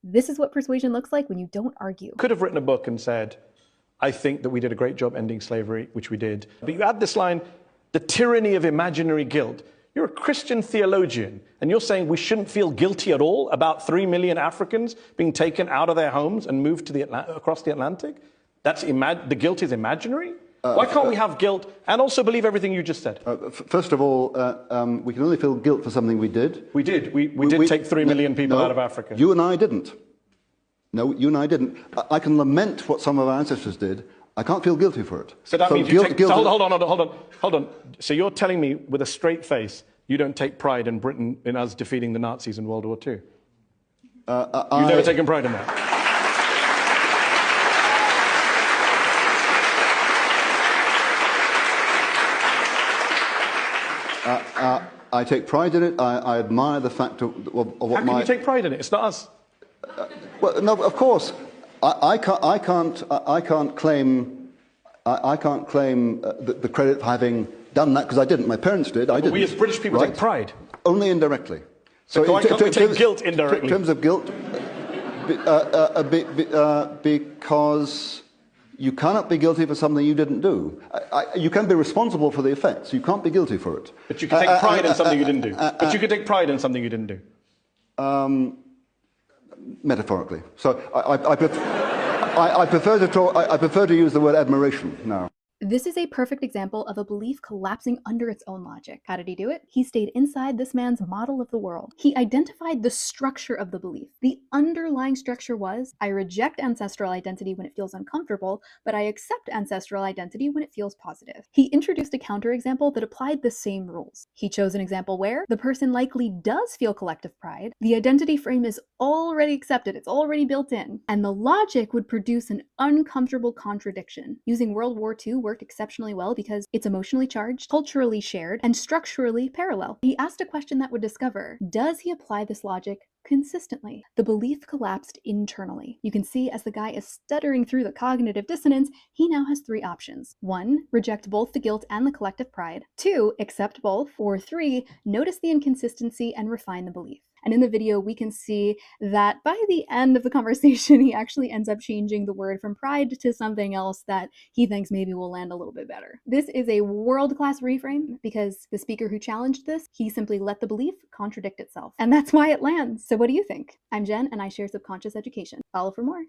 This is what persuasion looks like when you don't argue. Could have written a book and said, I think that we did a great job ending slavery, which we did. But you add this line, the tyranny of imaginary guilt. You're a Christian theologian, and you're saying we shouldn't feel guilty at all about 3 million Africans being taken out of their homes and moved to across the Atlantic? The guilt is imaginary? Why can't we have guilt and also believe everything you just said? First of all, we can only feel guilt for something we did. We did. We did take 3 million people out of Africa. You and I didn't. No, you and I didn't. I can lament what some of our ancestors did. I can't feel guilty for it. So that means you take... So hold on. So you're telling me with a straight face you don't take pride in Britain, in us defeating the Nazis in World War II? You've never taken pride in that? I take pride in it. I admire the fact of what How can you take pride in it? It's not us. Well, no, of course. I can't claim the credit for having done that because I didn't. My parents did. I didn't. We as British people take pride. Only indirectly. So why can't we take guilt indirectly? In terms of guilt, because you cannot be guilty for something you didn't do. You can be responsible for the effects. You can't be guilty for it. But you can take pride in something you didn't do. But you could take pride in something you didn't do. Metaphorically. So I prefer to use the word admiration now. This is a perfect example of a belief collapsing under its own logic. How did he do it? He stayed inside this man's model of the world. He identified the structure of the belief. The underlying structure was, I reject ancestral identity when it feels uncomfortable, but I accept ancestral identity when it feels positive. He introduced a counterexample that applied the same rules. He chose an example where the person likely does feel collective pride, the identity frame is already accepted, it's already built in, and the logic would produce an uncomfortable contradiction. Using World War II worked exceptionally well because it's emotionally charged, culturally shared, and structurally parallel. He asked a question that would discover, does he apply this logic consistently? The belief collapsed internally. You can see as the guy is stuttering through the cognitive dissonance, he now has 3 options. 1, reject both the guilt and the collective pride. 2, accept both. Or 3, notice the inconsistency and refine the belief. And in the video, we can see that by the end of the conversation, he actually ends up changing the word from pride to something else that he thinks maybe will land a little bit better. This is a world-class reframe because the speaker who challenged this, he simply let the belief contradict itself. And that's why it lands. So what do you think? I'm Jen, and I share subconscious education. Follow for more.